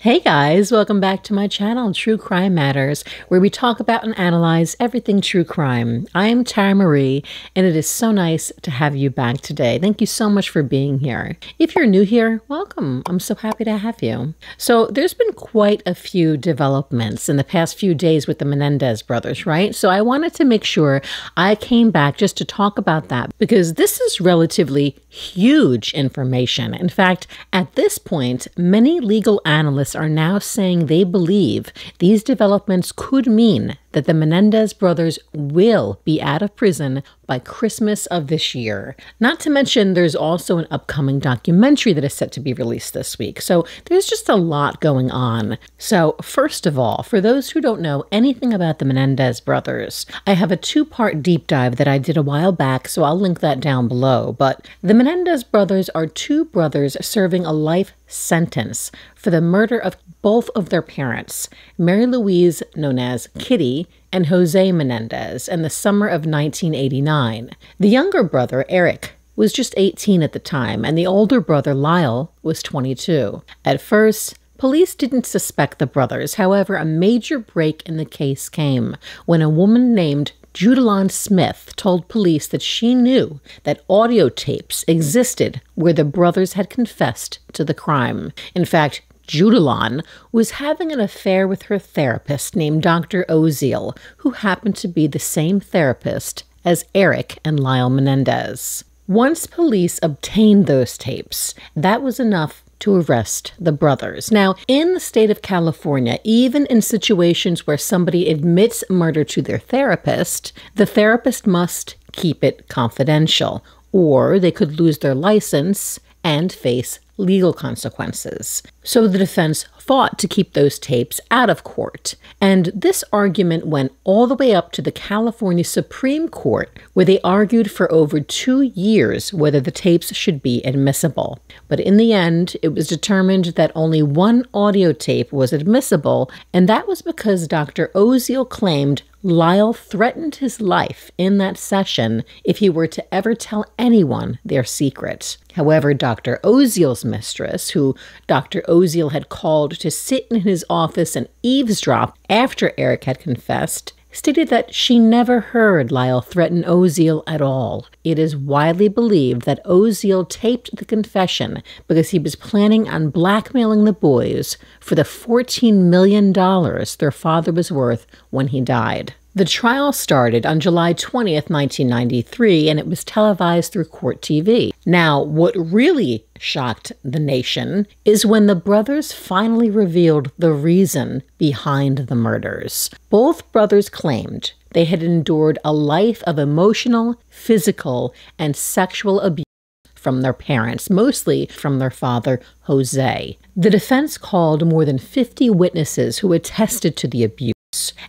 Hey guys, welcome back to my channel, True Crime Matters, where we talk about and analyze everything true crime. I'm Tara Marie, and it is so nice to have you back today. Thank you so much for being here. If you're new here, welcome. I'm so happy to have you. So there's been quite a few developments in the past few days with the Menendez brothers, right? So I wanted to make sure I came back just to talk about that because this is relatively huge information. In fact, at this point, many legal analysts are now saying they believe these developments could mean that the Menendez brothers will be out of prison by Christmas of this year. Not to mention, there's also an upcoming documentary that is set to be released this week. So there's just a lot going on. So first of all, for those who don't know anything about the Menendez brothers, I have a two-part deep dive that I did a while back, so I'll link that down below. But the Menendez brothers are two brothers serving a life sentence for the murder of both of their parents, Mary Louise, known as Kitty, and José Menendez, in the summer of 1989. The younger brother, Erik, was just 18 at the time, and the older brother, Lyle, was 22. At first, police didn't suspect the brothers. However, a major break in the case came when a woman named Judalyn Smith told police that she knew that audio tapes existed where the brothers had confessed to the crime. In fact, Judalyn was having an affair with her therapist named Dr. Oziel, who happened to be the same therapist as Erik and Lyle Menendez. Once police obtained those tapes, that was enough to arrest the brothers. Now, in the state of California, even in situations where somebody admits murder to their therapist, the therapist must keep it confidential, or they could lose their license and face legal consequences. So the defense fought to keep those tapes out of court. And this argument went all the way up to the California Supreme Court, where they argued for over 2 years whether the tapes should be admissible. But in the end, it was determined that only one audio tape was admissible, and that was because Dr. Oziel claimed Lyle threatened his life in that session if he were to ever tell anyone their secret. However, Dr. Oziel's mistress, who Dr. Oziel had called to sit in his office and eavesdrop after Erik had confessed, stated that she never heard Lyle threaten Oziel at all. It is widely believed that Oziel taped the confession because he was planning on blackmailing the boys for the $14 million their father was worth when he died. The trial started on July 20th, 1993, and it was televised through Court TV. Now, what really shocked the nation is when the brothers finally revealed the reason behind the murders. Both brothers claimed they had endured a life of emotional, physical, and sexual abuse from their parents, mostly from their father, José. The defense called more than 50 witnesses who attested to the abuse,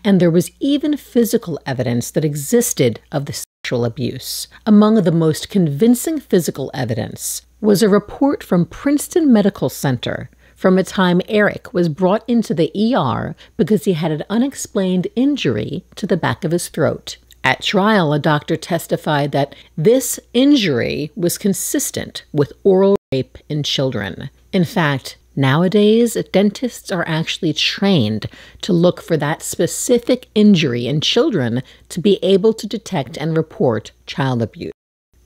and there was even physical evidence that existed of the sexual abuse. Among the most convincing physical evidence was a report from Princeton Medical Center from a time Erik was brought into the ER because he had an unexplained injury to the back of his throat. At trial, a doctor testified that this injury was consistent with oral rape in children. In fact, nowadays, dentists are actually trained to look for that specific injury in children to be able to detect and report child abuse.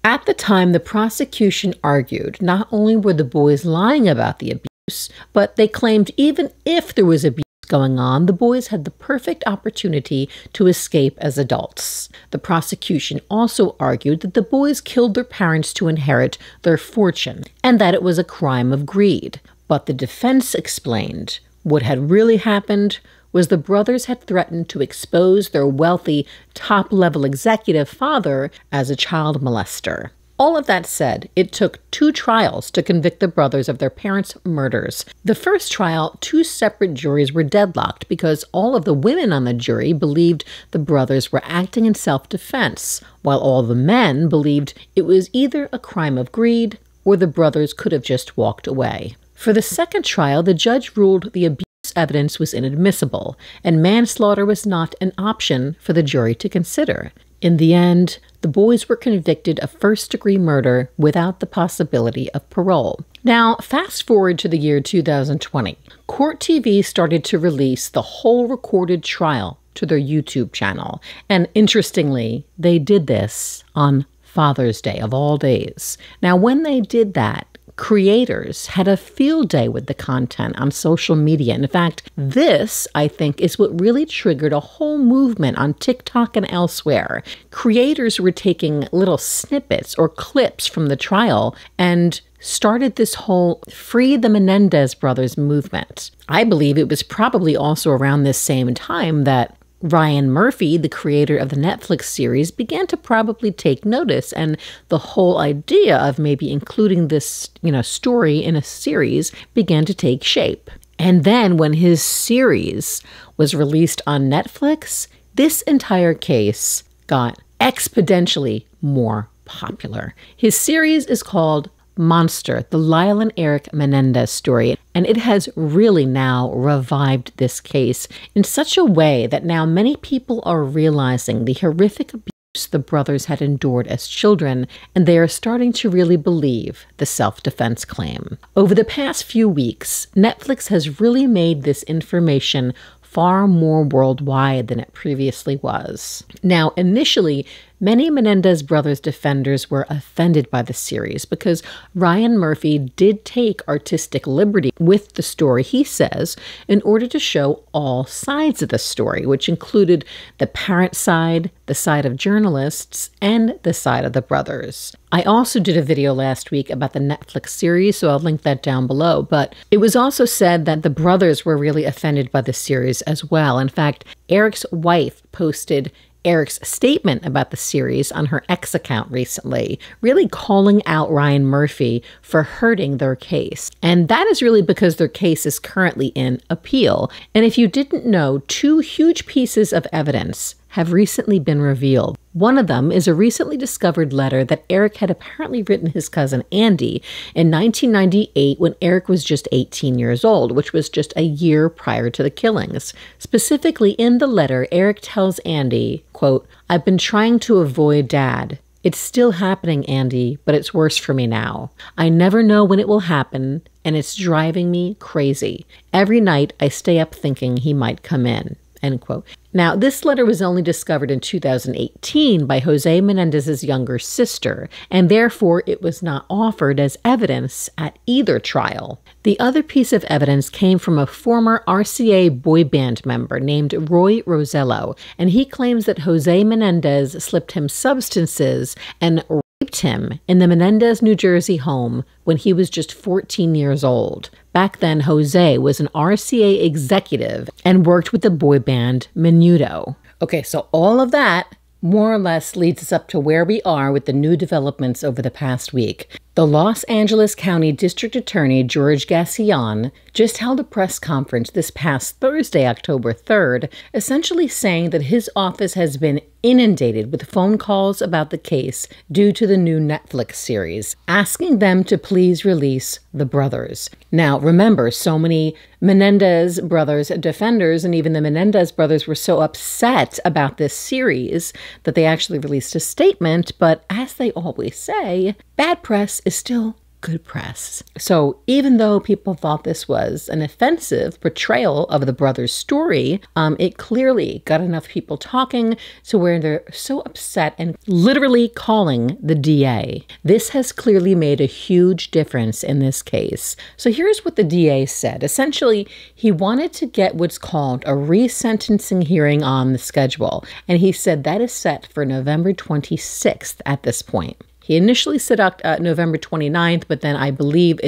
At the time, the prosecution argued not only were the boys lying about the abuse, but they claimed even if there was abuse going on, the boys had the perfect opportunity to escape as adults. The prosecution also argued that the boys killed their parents to inherit their fortune, and that it was a crime of greed. But the defense explained what had really happened was the brothers had threatened to expose their wealthy, top-level executive father as a child molester. All of that said, it took 2 trials to convict the brothers of their parents' murders. The first trial, 2 separate juries were deadlocked because all of the women on the jury believed the brothers were acting in self-defense, while all the men believed it was either a crime of greed or the brothers could have just walked away. For the second trial, the judge ruled the abuse evidence was inadmissible, and manslaughter was not an option for the jury to consider. In the end, the boys were convicted of first-degree murder without the possibility of parole. Now, fast forward to the year 2020. Court TV started to release the whole recorded trial to their YouTube channel. And interestingly, they did this on Father's Day of all days. Now, when they did that, creators had a field day with the content on social media. In fact, this, I think, is what really triggered a whole movement on TikTok and elsewhere. Creators were taking little snippets or clips from the trial and started this whole Free the Menendez Brothers movement. I believe it was probably also around this same time that Ryan Murphy, the creator of the Netflix series, began to probably take notice, and the whole idea of maybe including this, story in a series began to take shape. And then when his series was released on Netflix, this entire case got exponentially more popular. His series is called Monster, the Lyle and Erik Menendez story, and it has really now revived this case in such a way that now many people are realizing the horrific abuse the brothers had endured as children, and they are starting to really believe the self-defense claim. Over the past few weeks, Netflix has really made this information far more worldwide than it previously was. Now, initially, many Menendez Brothers defenders were offended by the series because Ryan Murphy did take artistic liberty with the story, he says, in order to show all sides of the story, which included the parent side, the side of journalists, and the side of the brothers. I also did a video last week about the Netflix series, so I'll link that down below, but it was also said that the brothers were really offended by the series as well. In fact, Erik's wife posted Erik's statement about the series on her X account recently, really calling out Ryan Murphy for hurting their case. And that is really because their case is currently in appeal. And if you didn't know, two huge pieces of evidence have recently been revealed. One of them is a recently discovered letter that Erik had apparently written his cousin Andy in 1998 when Erik was just 18 years old, which was just a year prior to the killings. Specifically in the letter, Erik tells Andy, quote, "I've been trying to avoid Dad. It's still happening, Andy, but it's worse for me now. I never know when it will happen, and it's driving me crazy. Every night I stay up thinking he might come in." End quote. Now, this letter was only discovered in 2018 by José Menendez's younger sister, and therefore it was not offered as evidence at either trial. The other piece of evidence came from a former RCA boy band member named Roy Rosello, and he claims that José Menendez slipped him substances and raped him in the Menendez, New Jersey home when he was just 14 years old. Back then, Jose was an RCA executive and worked with the boy band Menudo. Okay, so all of that more or less leads us up to where we are with the new developments over the past week. The Los Angeles County District Attorney George Gascón just held a press conference this past Thursday, October 3rd, essentially saying that his office has been inundated with phone calls about the case due to the new Netflix series, asking them to please release the brothers. Now, remember, so many Menendez Brothers defenders and even the Menendez brothers were so upset about this series that they actually released a statement, but as they always say, bad press is still good press. So even though people thought this was an offensive portrayal of the brothers' story, it clearly got enough people talking to where they're so upset and literally calling the DA. This has clearly made a huge difference in this case. So here's what the DA said. Essentially, he wanted to get what's called a resentencing hearing on the schedule, and he said that is set for November 26th at this point. He initially said November 29th, but then I believe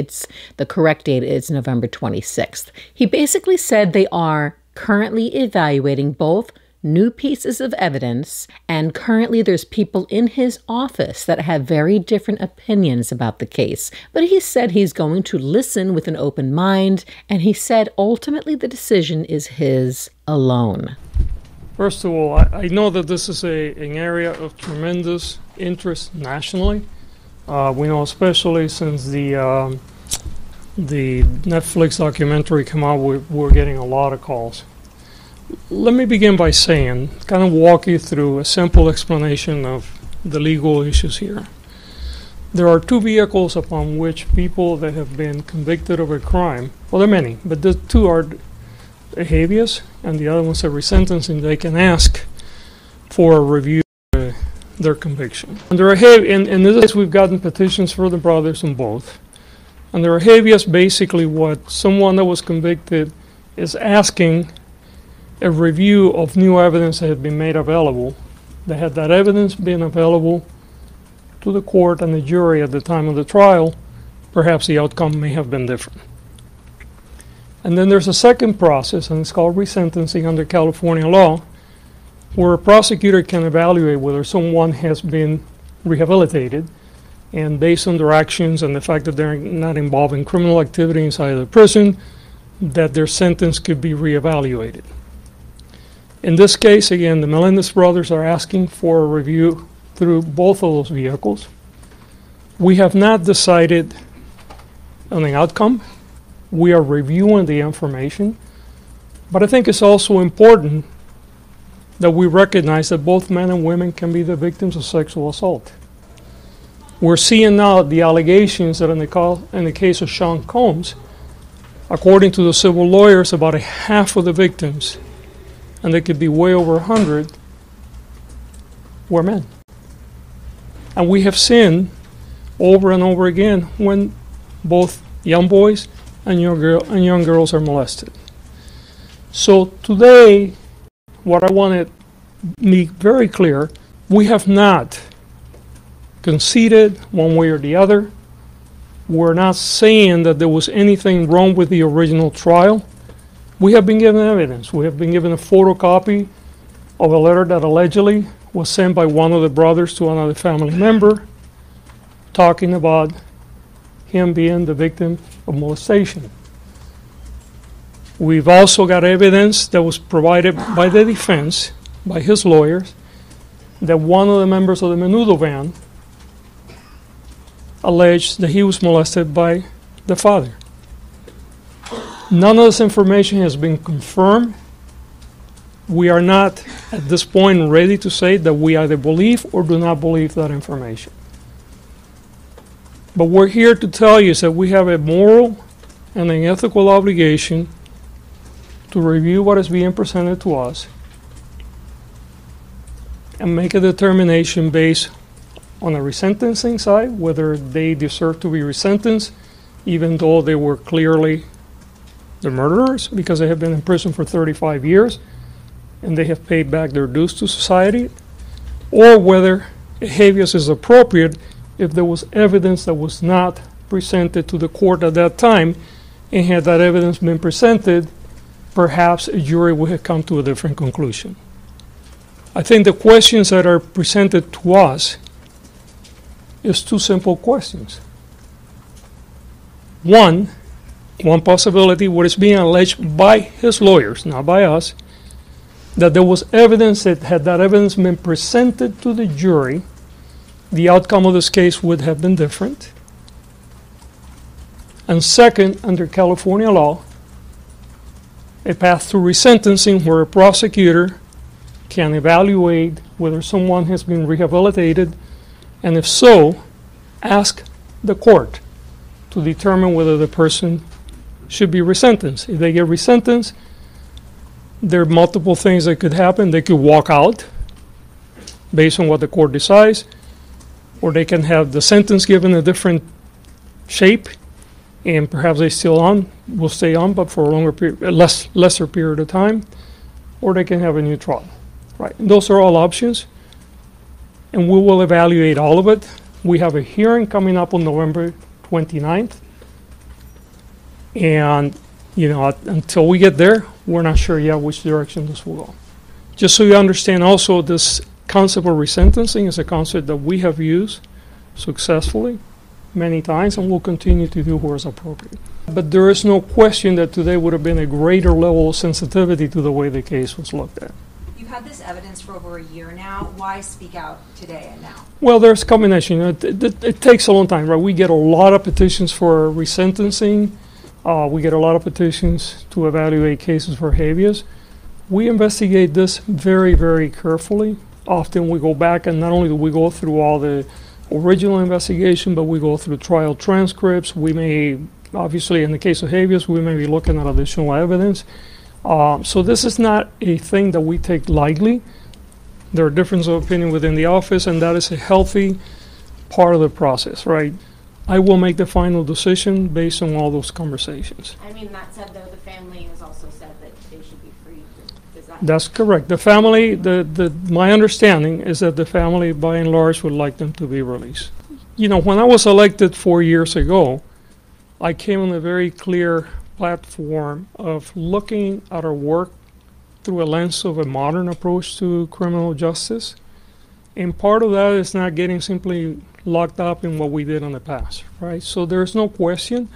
the correct date is November 26th. He basically said they are currently evaluating both new pieces of evidence, and currently there's people in his office that have very different opinions about the case. But he said he's going to listen with an open mind, and he said ultimately the decision is his alone. First of all, I know that this is an area of tremendous interest nationally. We know, especially since the Netflix documentary came out, we're getting a lot of calls. Let me begin by walk you through a simple explanation of the legal issues here. There are two vehicles upon which people that have been convicted of a crime, well, there are many, but the two are a habeas and the other one's a resentencing. They can ask for a review of their conviction. Under a in this case, we've gotten petitions for the brothers on both. Under a habeas, basically what someone that was convicted is asking a review of new evidence that had been made available. That had that evidence been available to the court and the jury at the time of the trial, perhaps the outcome may have been different. And then there's a second process, and it's called resentencing under California law, where a prosecutor can evaluate whether someone has been rehabilitated, and based on their actions and the fact that they're not involved in criminal activity inside of the prison, that their sentence could be reevaluated. In this case, again, the Menendez brothers are asking for a review through both of those vehicles. We have not decided on the outcome. We are reviewing the information, but I think it's also important that we recognize that both men and women can be the victims of sexual assault. We're seeing now the allegations that in the case of Sean Combs, according to the civil lawyers, about a half of the victims, and they could be way over 100, were men. And we have seen over and over again when both young boys and young girls are molested. So today, what I want to make very clear, we have not conceded one way or the other. We're not saying that there was anything wrong with the original trial. We have been given evidence. We have been given a photocopy of a letter that allegedly was sent by one of the brothers to another family member talking about him being the victim of molestation. We've also got evidence that was provided by the defense, by his lawyers, that one of the members of the Menudo van alleged that he was molested by the father. None of this information has been confirmed. We are not, at this point, ready to say that we either believe or do not believe that information. But we're here to tell you that we have a moral and an ethical obligation to review what is being presented to us and make a determination based on the resentencing side, whether they deserve to be resentenced, even though they were clearly the murderers, because they have been in prison for 35 years and they have paid back their dues to society, or whether a habeas is appropriate if there was evidence that was not presented to the court at that time, and had that evidence been presented, perhaps a jury would have come to a different conclusion. I think the questions that are presented to us is two simple questions. One possibility, what is being alleged by his lawyers, not by us, that there was evidence that had that evidence been presented to the jury, the outcome of this case would have been different. And second, under California law, a path to resentencing where a prosecutor can evaluate whether someone has been rehabilitated, and if so, ask the court to determine whether the person should be resentenced. If they get resentenced, there are multiple things that could happen. They could walk out based on what the court decides, or they can have the sentence given a different shape, and perhaps they will stay on, but for a longer period, lesser period of time, or they can have a new trial. Right? And those are all options, and we will evaluate all of it. We have a hearing coming up on November 29th, and until we get there, we're not sure yet which direction this will go. Just so you understand also, this concept of resentencing is a concept that we have used successfully many times and will continue to do where it's appropriate. But there is no question that today would have been a greater level of sensitivity to the way the case was looked at. You've had this evidence for over a year now. Why speak out today and now? Well, there's a combination. It takes a long time, right? We get a lot of petitions for resentencing. We get a lot of petitions to evaluate cases for habeas. We investigate this very, very carefully. Often we go back, and not only do we go through all the original investigation, but we go through trial transcripts. We may, obviously, in the case of habeas, we may be looking at additional evidence. So this is not a thing that we take lightly. There are differences of opinion within the office, and that is a healthy part of the process, right? I will make the final decision based on all those conversations. I mean, that said, though, the family has also said that they should be free. Does that? That's correct. The family, my understanding is that the family, by and large, would like them to be released. You know, when I was elected 4 years ago, I came on a very clear platform of looking at our work through a lens of a modern approach to criminal justice. And part of that is not getting simply locked up in what we did in the past, right? So there's no question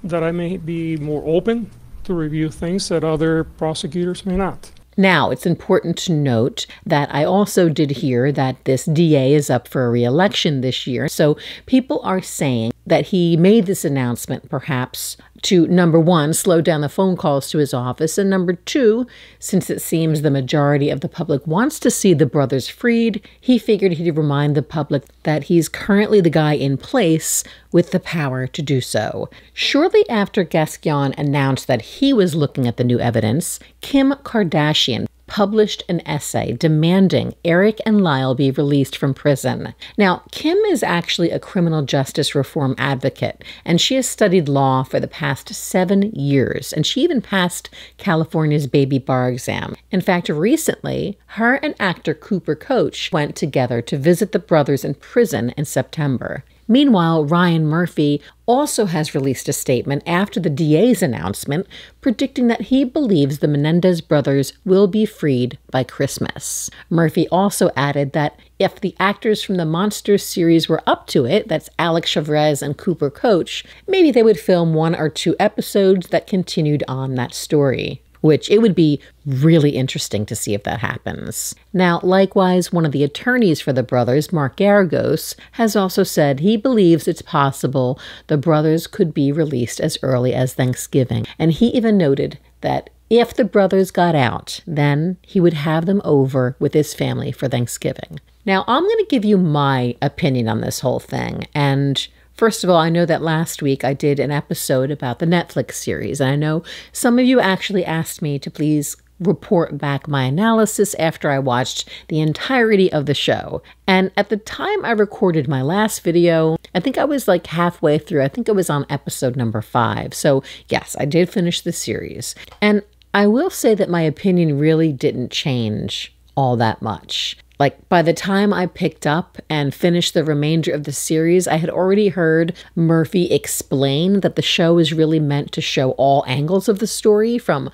that I may be more open to review things that other prosecutors may not. Now, it's important to note that I also did hear that this DA is up for a re-election this year. So people are saying that he made this announcement perhaps to, number one, slow down the phone calls to his office, and number two, since it seems the majority of the public wants to see the brothers freed, he figured he'd remind the public that he's currently the guy in place with the power to do so. Shortly after Gascón announced that he was looking at the new evidence, Kim Kardashian published an essay demanding Erik and Lyle be released from prison. Now, Kim is actually a criminal justice reform advocate, and she has studied law for the past 7 years, and she even passed California's baby bar exam. In fact, recently, her and actor Cooper Coach went together to visit the brothers in prison in September. Meanwhile, Ryan Murphy also has released a statement after the DA's announcement, predicting that he believes the Menendez brothers will be freed by Christmas. Murphy also added that if the actors from the Monsters series were up to it, that's Alex Chavrez and Cooper Coach, maybe they would film 1 or 2 episodes that continued on that story, which it would be really interesting to see if that happens. Now, likewise, one of the attorneys for the brothers, Mark Garagos, has also said he believes it's possible the brothers could be released as early as Thanksgiving. And he even noted that if the brothers got out, then he would have them over with his family for Thanksgiving. Now, I'm going to give you my opinion on this whole thing, and first of all, I know that last week I did an episode about the Netflix series, and I know some of you actually asked me to please report back my analysis after I watched the entirety of the show. And at the time I recorded my last video, I think I was like halfway through. I think it was on episode number 5. So yes, I did finish the series. And I will say that my opinion really didn't change all that much. Like, by the time I picked up and finished the remainder of the series, I had already heard Murphy explain that the show is really meant to show all angles of the story from,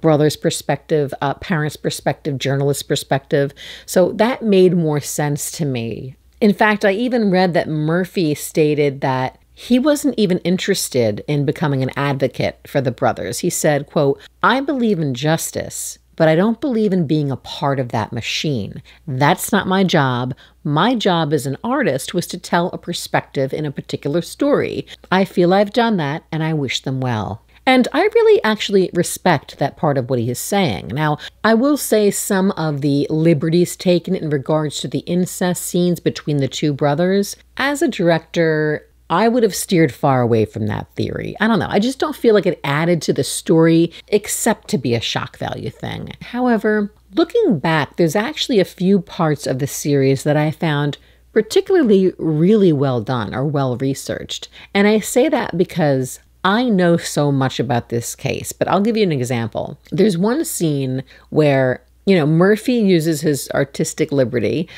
brother's perspective, parents' perspective, journalist's perspective. So that made more sense to me. In fact, I even read that Murphy stated that he wasn't even interested in becoming an advocate for the brothers. He said, quote, "I believe in justice, but I don't believe in being a part of that machine. That's not my job. My job as an artist was to tell a perspective in a particular story. I feel I've done that, and I wish them well." And I really actually respect that part of what he is saying. Now, I will say some of the liberties taken in regards to the incest scenes between the two brothers, as a director, I would have steered far away from that theory. I don't know. I just don't feel like it added to the story except to be a shock value thing. However, looking back, there's actually a few parts of the series that I found particularly really well done or well researched. And I say that because I know so much about this case, but I'll give you an example. There's one scene where Murphy uses his artistic liberty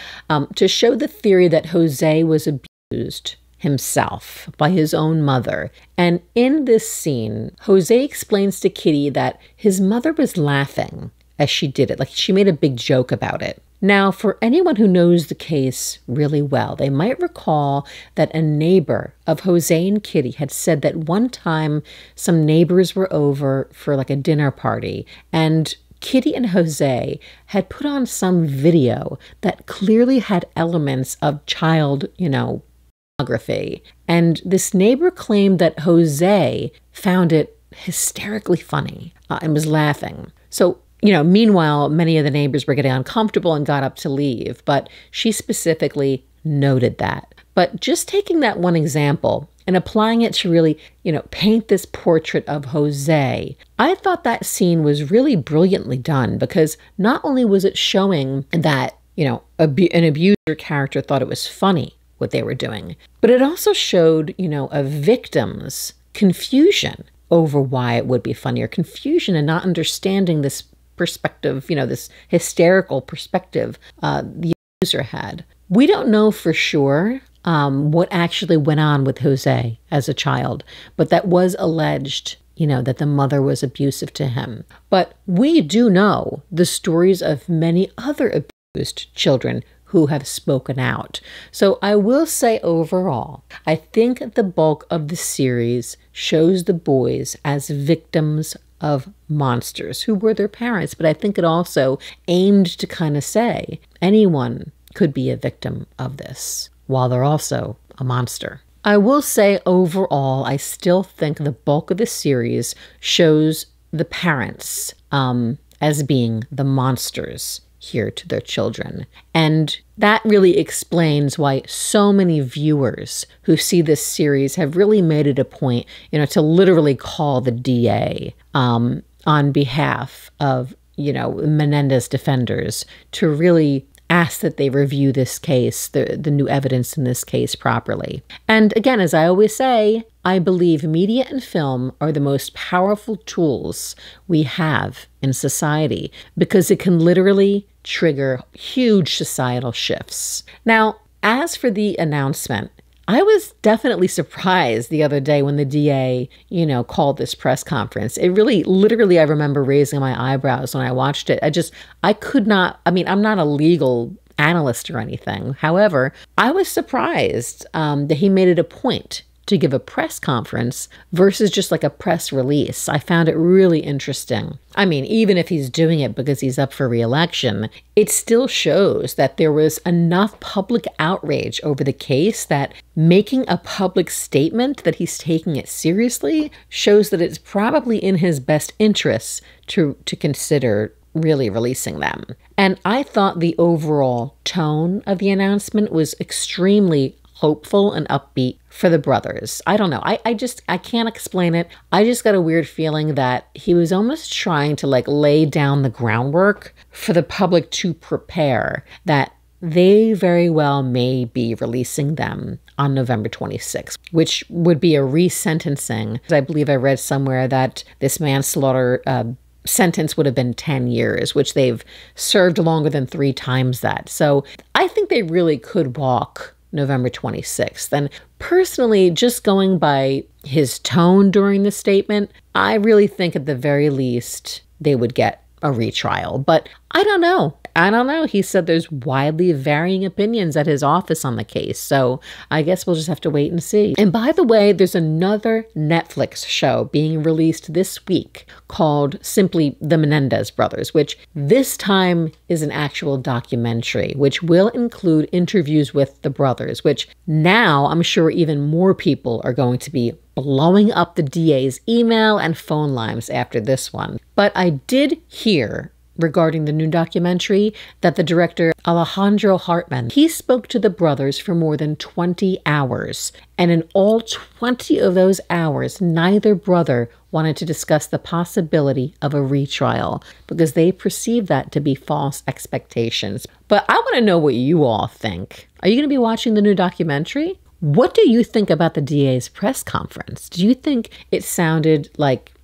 to show the theory that José was abused himself by his own mother. And in this scene, José explains to Kitty that his mother was laughing as she did it, like she made a big joke about it. Now, for anyone who knows the case really well, they might recall that a neighbor of José and Kitty had said that one time some neighbors were over for like a dinner party, and Kitty and José had put on some video that clearly had elements of child, pornography. And this neighbor claimed that José found it hysterically funny and was laughing. So, meanwhile, many of the neighbors were getting uncomfortable and got up to leave, but she specifically noted that. But just taking that one example and applying it to really, paint this portrait of Jose, I thought that scene was really brilliantly done, because not only was it showing that, an abuser character thought it was funny what they were doing, but it also showed, a victim's confusion over why it would be funny, or confusion and not understanding this perspective, this hysterical perspective the abuser had. We don't know for sure what actually went on with Jose as a child, but that was alleged, that the mother was abusive to him. But we do know the stories of many other abused children who have spoken out. So I will say overall, I think the bulk of the series shows the boys as victims of monsters who were their parents. But I think it also aimed to kind of say anyone could be a victim of this, while they're also a monster. I will say overall, I still think the bulk of the series shows the parents as being the monsters here to their children. And that really explains why so many viewers who see this series have really made it a point, to literally call the DA on behalf of, Menendez defenders to really ask that they review this case, the new evidence in this case properly. And again, as I always say, I believe media and film are the most powerful tools we have in society, because it can literally trigger huge societal shifts. Now, as for the announcement, I was definitely surprised the other day when the DA, called this press conference. It really, literally, I remember raising my eyebrows when I watched it. I could not, I'm not a legal analyst or anything. However, I was surprised that he made it a point to give a press conference versus just like a press release. I found it really interesting. Even if he's doing it because he's up for re-election, it still shows that there was enough public outrage over the case that making a public statement that he's taking it seriously shows that it's probably in his best interests to consider really releasing them. And I thought the overall tone of the announcement was extremely hopeful and upbeat for the brothers. I don't know. I can't explain it. I just got a weird feeling that he was almost trying to lay down the groundwork for the public to prepare that they very well may be releasing them on November 26th, which would be a resentencing. I believe I read somewhere that this manslaughter sentence would have been 10 years, which they've served longer than 3 times that. So I think they really could walk November 26th. And personally, just going by his tone during the statement, I really think at the very least they would get a retrial. But I don't know. He said there's widely varying opinions at his office on the case. So I guess we'll just have to wait and see. And by the way, there's another Netflix show being released this week called simply The Menendez Brothers, which this time is an actual documentary, which will include interviews with the brothers, which now I'm sure even more people are going to be blowing up the DA's email and phone lines after this one. But I did hear regarding the new documentary that the director Alejandro Hartman, he spoke to the brothers for more than 20 hours. And in all 20 of those hours, neither brother wanted to discuss the possibility of a retrial because they perceived that to be false expectations. But I want to know what you all think. Are you going to be watching the new documentary? What do you think about the DA's press conference? Do you think it sounded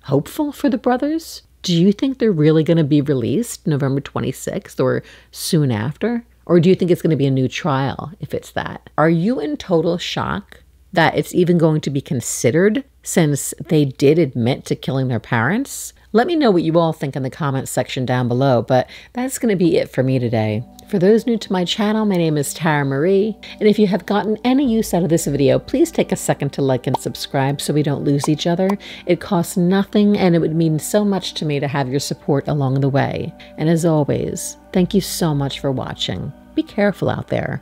hopeful for the brothers? Do you think they're really going to be released November 26th or soon after? Or do you think it's going to be a new trial if it's that? Are you in total shock that it's even going to be considered since they did admit to killing their parents? Let me know what you all think in the comments section down below, but that's going to be it for me today. For those new to my channel, my name is Tara Marie, and if you have gotten any use out of this video, please take a second to like and subscribe so we don't lose each other. It costs nothing, and it would mean so much to me to have your support along the way. And as always, thank you so much for watching. Be careful out there.